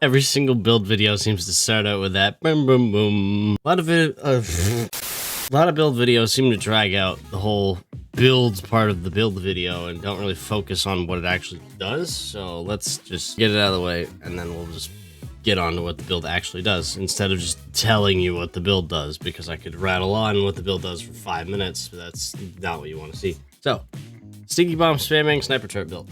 Every single build video seems to start out with that boom boom boom. A lot of build videos seem to drag out the whole build part of the build video and don't really focus on what it actually does. So let's just get it out of the way and then we'll just get on to what the build actually does instead of just telling you what the build does, because I could rattle on what the build does for 5 minutes, but that's not what you want to see. So, Stickybomb spamming sniper turret build,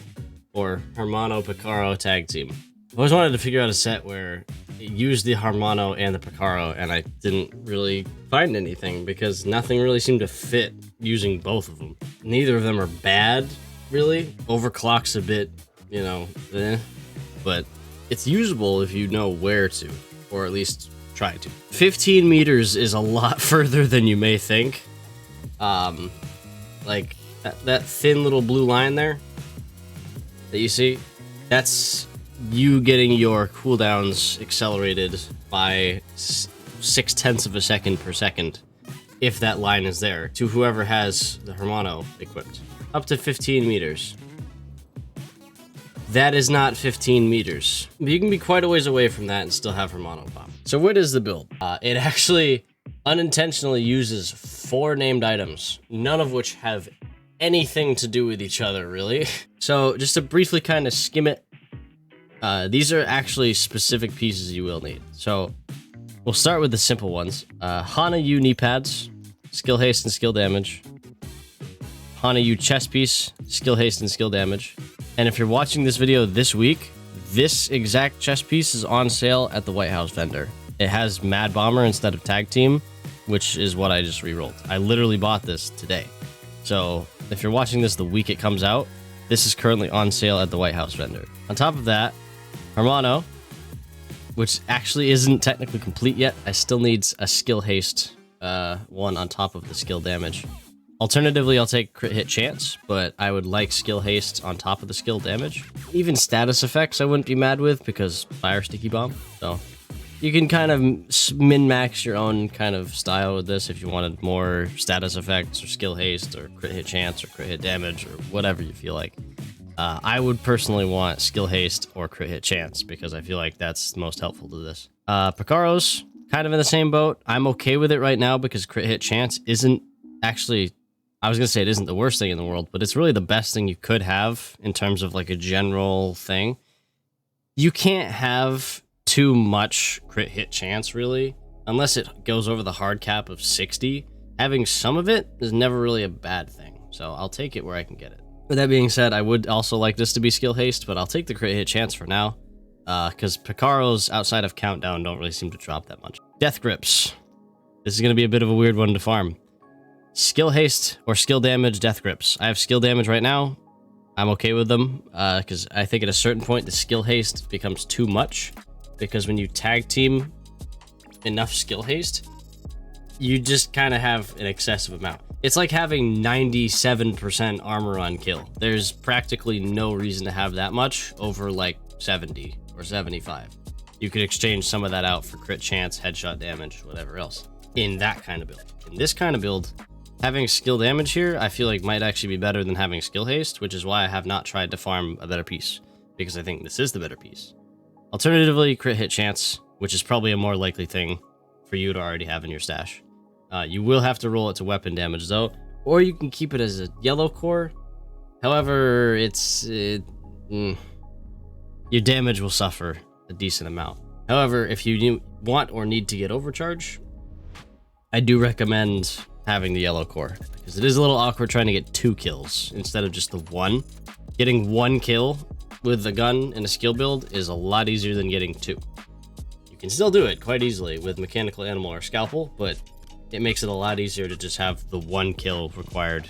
or Hermano PICARO tag team. I always wanted to figure out a set where it used the Hermano and the PICARO, and I didn't really find anything because nothing really seemed to fit using both of them. Neither of them are bad, really. Overclock's a bit, you know, but it's usable if you know where to, or at least try to. 15 meters is a lot further than you may think. Like that thin little blue line there that you see, that's you getting your cooldowns accelerated by 0.6 of a second per second, if that line is there, to whoever has the Hermano equipped. Up to 15 meters. That is not 15 meters. You can be quite a ways away from that and still have Hermano pop. So what is the build? It actually unintentionally uses 4 named items, none of which have anything to do with each other, really. So just to briefly kind of skim it, these are actually specific pieces you will need. So we'll start with the simple ones. Hana U knee pads, skill haste and skill damage. Hana U chest piece, skill haste and skill damage. And if you're watching this video this week, this exact chest piece is on sale at the White House vendor. It has Mad Bomber instead of Tag Team, which is what I just re-rolled. I literally bought this today. So if you're watching this the week it comes out, this is currently on sale at the White House vendor. On top of that, Hermano, which actually isn't technically complete yet. I still need a skill haste one on top of the skill damage. Alternatively, I'll take crit hit chance, but I would like skill haste on top of the skill damage. Even status effects I wouldn't be mad with because fire sticky bomb. So you can kind of min-max your own kind of style with this if you wanted more status effects or skill haste or crit hit chance or crit hit damage or whatever you feel like. I would personally want skill haste or crit hit chance because I feel like that's most helpful to this. PICARO's kind of in the same boat. I'm okay with it right now because crit hit chance isn't actually... I was going to say it isn't the worst thing in the world, but it's really the best thing you could have in terms of like a general thing. You can't have too much crit hit chance, really, unless it goes over the hard cap of 60. Having some of it is never really a bad thing, so I'll take it where I can get it. With that being said, I would also like this to be skill haste, but I'll take the crit hit chance for now, because PICARO's outside of countdown don't really seem to drop that much. Death grips. This is going to be a bit of a weird one to farm. Skill haste or skill damage death grips. I have skill damage right now. I'm okay with them because I think at a certain point the skill haste becomes too much, because when you tag team enough skill haste, you just kind of have an excessive amount. It's like having 97% armor on kill. There's practically no reason to have that much over like 70 or 75. You could exchange some of that out for crit chance, headshot damage, whatever else in that kind of build. In this kind of build, having skill damage here, I feel like might actually be better than having skill haste, which is why I have not tried to farm a better piece, because I think this is the better piece. Alternatively, crit hit chance, which is probably a more likely thing for you to already have in your stash. You will have to roll it to weapon damage though, or you can keep it as a yellow core. However, your damage will suffer a decent amount. However, if you want or need to get overcharge, I do recommend having the yellow core, because it is a little awkward trying to get 2 kills instead of just the 1. Getting 1 kill with a gun in a skill build is a lot easier than getting 2. You can still do it quite easily with mechanical animal or scalpel, but it makes it a lot easier to just have the 1 kill required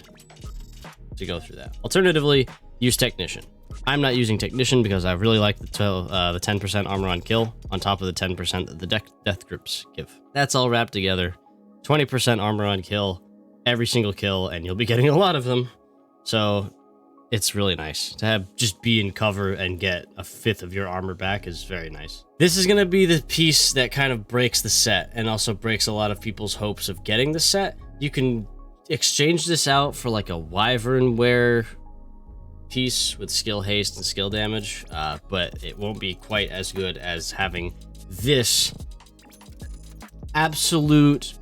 to go through that. Alternatively, use technician. I'm not using technician because I really like the 10% armor on kill on top of the 10% that the death grips give. That's all wrapped together. 20% armor on kill, every single kill, and you'll be getting a lot of them. So it's really nice to have just be in cover and get a 1/5 of your armor back is very nice. This is going to be the piece that kind of breaks the set and also breaks a lot of people's hopes of getting the set. You can exchange this out for like a wyvern wear piece with skill haste and skill damage, but it won't be quite as good as having this absolute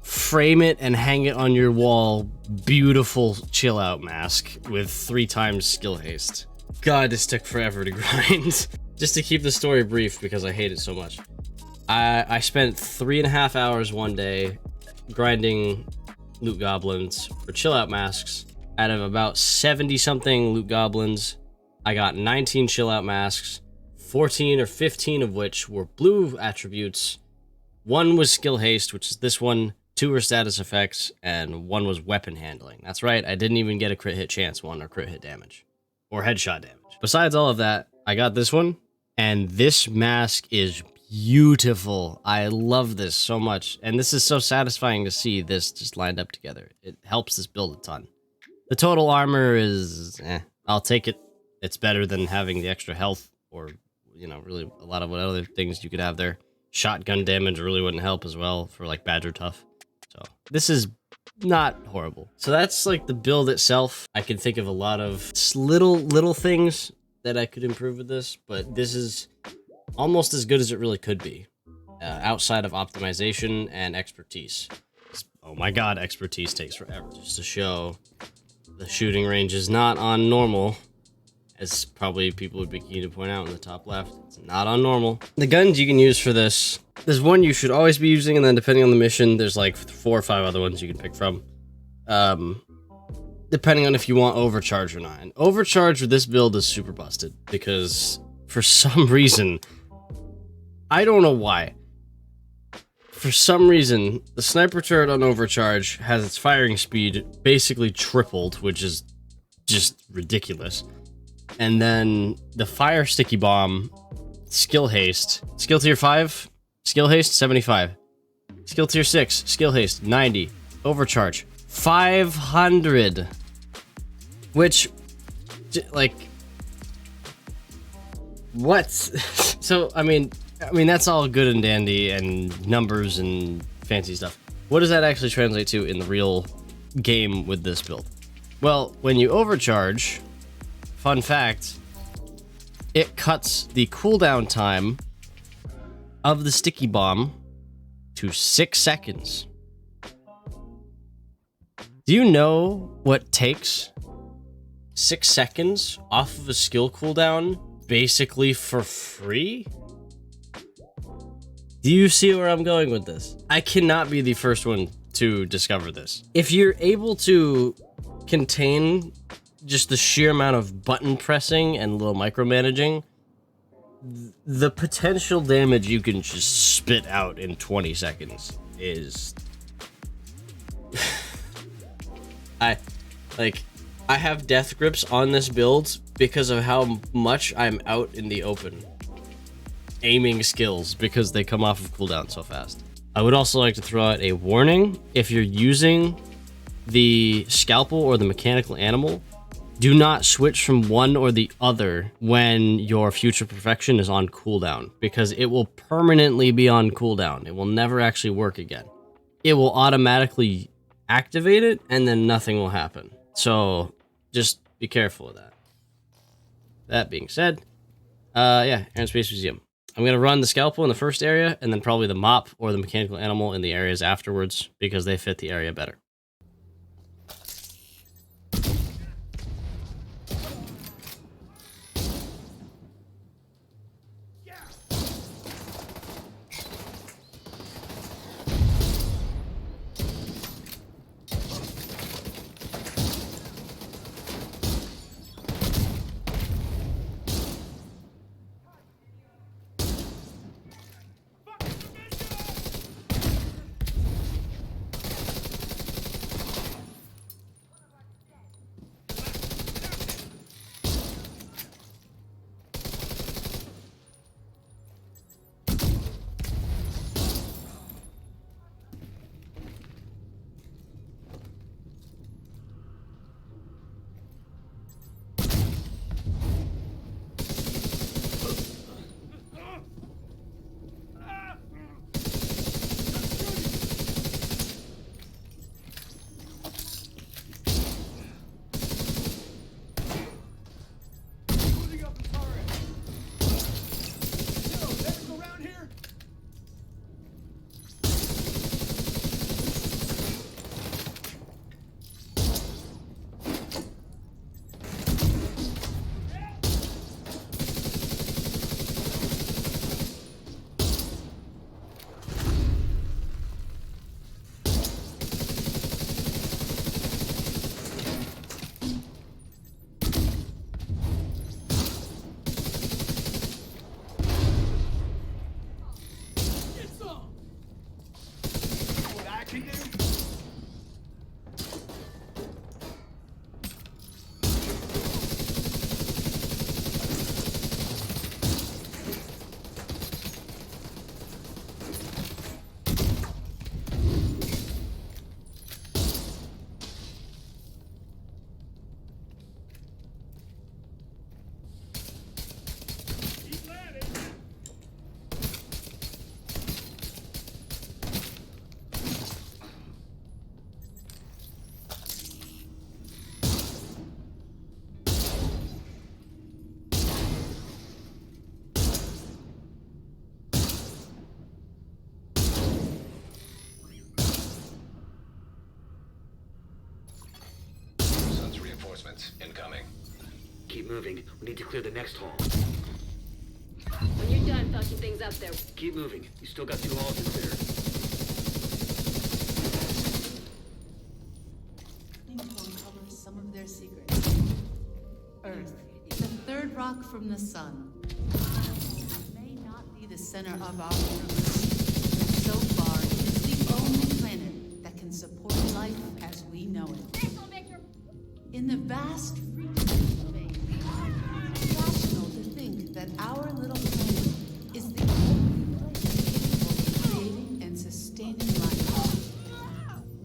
frame it and hang it on your wall beautiful chill out mask with 3 times skill haste. God, this took forever to grind. Just to keep the story brief because I hate it so much. I spent 3.5 hours one day grinding loot goblins for chill out masks. Out of about 70 something loot goblins, I got 19 chill out masks, 14 or 15 of which were blue attributes. 1 was skill haste, which is this one, 2 were status effects, and 1 was weapon handling. That's right, I didn't even get a crit hit chance 1 or crit hit damage or headshot damage. Besides all of that, I got this one, and this mask is beautiful. I love this so much, and this is so satisfying to see this just lined up together. It helps this build a ton. The total armor is, I'll take it. It's better than having the extra health, or, you know, really a lot of what other things you could have there. Shotgun damage really wouldn't help as well for, like, Badger Tough. So, this is not horrible. So that's, like, the build itself. I can think of a lot of little things that I could improve with this, but this is almost as good as it really could be, outside of optimization and expertise. Oh my god, expertise takes forever. Just to show the shooting range is not on normal, as probably people would be keen to point out in the top left. It's not on normal. The guns you can use for this, there's one you should always be using, and then depending on the mission, there's like 4 or 5 other ones you can pick from. Depending on if you want overcharge or not. And overcharge with this build is super busted, because for some reason, I don't know why. For some reason, the sniper turret on overcharge has its firing speed basically tripled, which is just ridiculous. And then the fire sticky bomb, skill haste, skill tier 5, skill haste 75, skill tier 6, skill haste 90, overcharge 500, which, like, what? So I mean that's all good and dandy and numbers and fancy stuff. What does that actually translate to in the real game with this build? Well, when you overcharge, fun fact, it cuts the cooldown time of the sticky bomb to 6 seconds. Do you know what takes 6 seconds off of a skill cooldown basically for free? Do you see where I'm going with this? I cannot be the first one to discover this. If you're able to contain just the sheer amount of button pressing and little micromanaging, the potential damage you can just spit out in 20 seconds is... I have death grips on this build because of how much I'm out in the open aiming skills, because they come off of cooldown so fast. I would also like to throw out a warning. If you're using the scalpel or the mechanical animal, do not switch from one or the other when your future perfection is on cooldown, because it will permanently be on cooldown. It will never actually work again. It will automatically activate it and then nothing will happen. So just be careful of that. That being said, yeah, Air and Space Museum. I'm going to run the scalpel in the first area, and then probably the mop or the mechanical animal in the areas afterwards, because they fit the area better. Reinforcements incoming. Keep moving. We need to clear the next hall. When you're done fucking things up there. Keep moving. You still got 2 halls to clear. Uncover some of their secrets. Earth, the third rock from the sun. May not be the center of our universe. So far, it is the only planet that can support life as we know it. In the vast freedom of space, it's rational to think that our little planet is the only place capable of creating and sustaining life.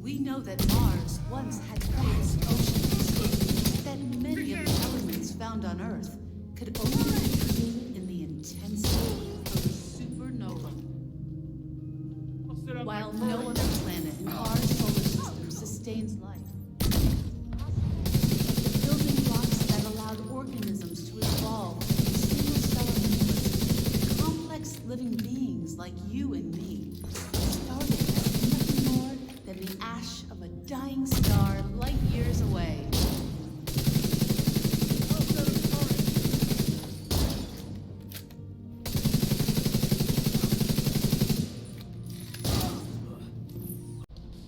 We know that Mars once had vast oceans, that many of the elements found on Earth could only be created in the intensity of a supernova. While no other planet in our solar system sustains life, the building blocks that allowed organisms to evolve from single-cell nucleus, complex living beings like you and me, started as nothing more than the ash of a dying star light years away.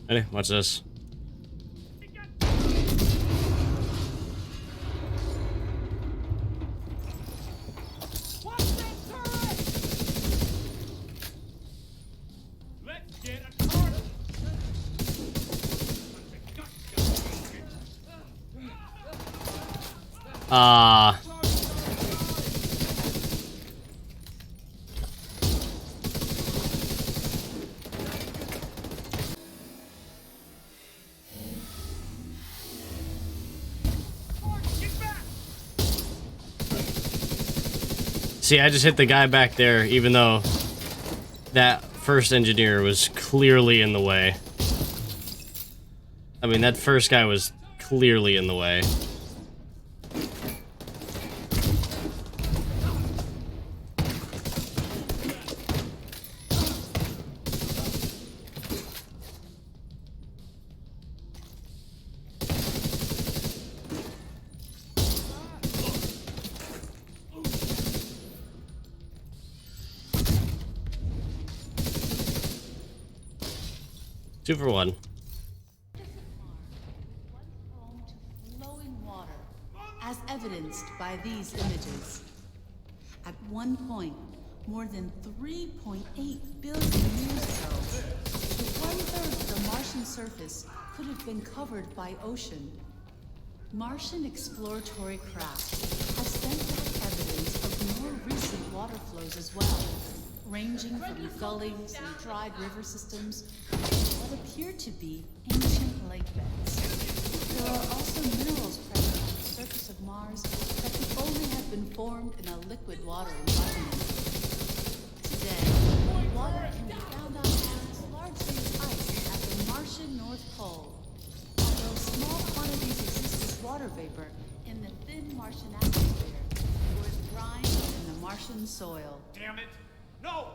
Ready? Watch this. See, I just hit the guy back there, even though that first engineer was clearly in the way. I mean, that first guy was clearly in the way. 2 for 1. Home to flowing water, as evidenced by these images. At one point, more than 3.8 billion years ago, up to 1/3 of the Martian surface could have been covered by ocean. Martian exploratory craft have sent back evidence of more recent water flows as well, ranging from gullies and dried river systems that appear to be ancient lake beds. There are also minerals present on the surface of Mars that could only have been formed in a liquid water environment. Today, water can be found on Mars largely as ice at the Martian North Pole, although small quantities exist as water vapor in the thin Martian atmosphere, or as brine in the Martian soil. Damn it! No!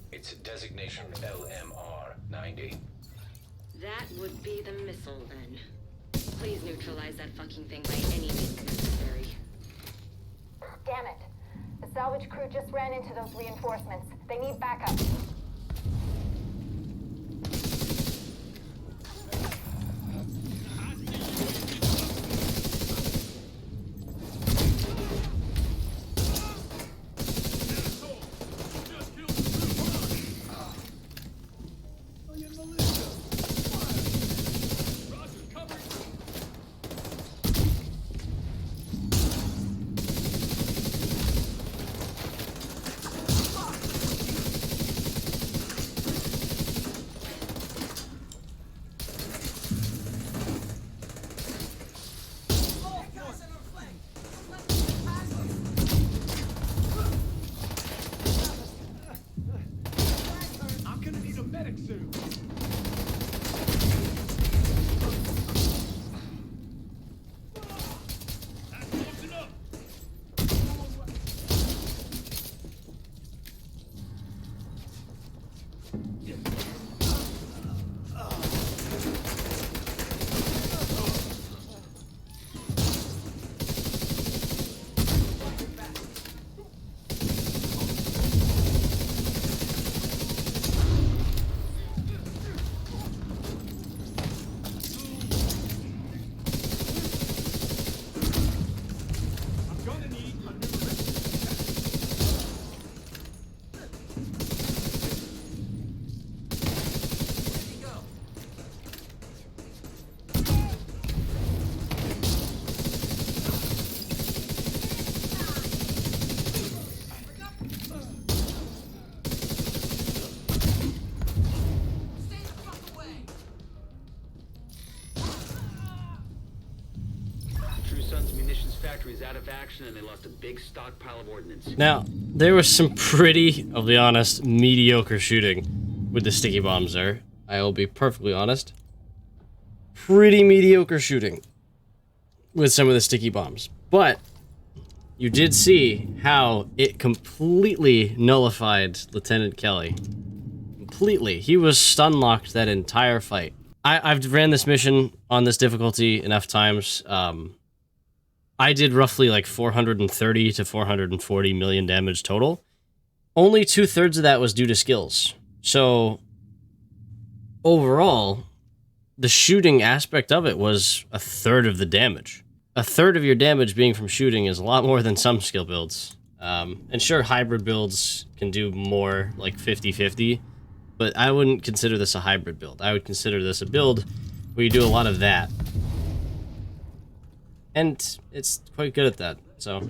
Its designation LMR-90. That would be the missile, then. Please neutralize that fucking thing by any means necessary. Damn it. The salvage crew just ran into those reinforcements. They need backup. Is out of action and they lost a big stockpile of ordnance. Now, there was some pretty, I'll be honest, mediocre shooting with the sticky bombs there. I will be perfectly honest. Pretty mediocre shooting with some of the sticky bombs. But you did see how it completely nullified Lieutenant Kelly. Completely. He was stun-locked that entire fight. I've ran this mission on this difficulty enough times. I did roughly like 430 to 440 million damage total. Only 2/3 of that was due to skills. So, overall, the shooting aspect of it was 1/3 of the damage. 1/3 of your damage being from shooting is a lot more than some skill builds. And sure, hybrid builds can do more, like 50-50, but I wouldn't consider this a hybrid build. I would consider this a build where you do a lot of that. And it's quite good at that, so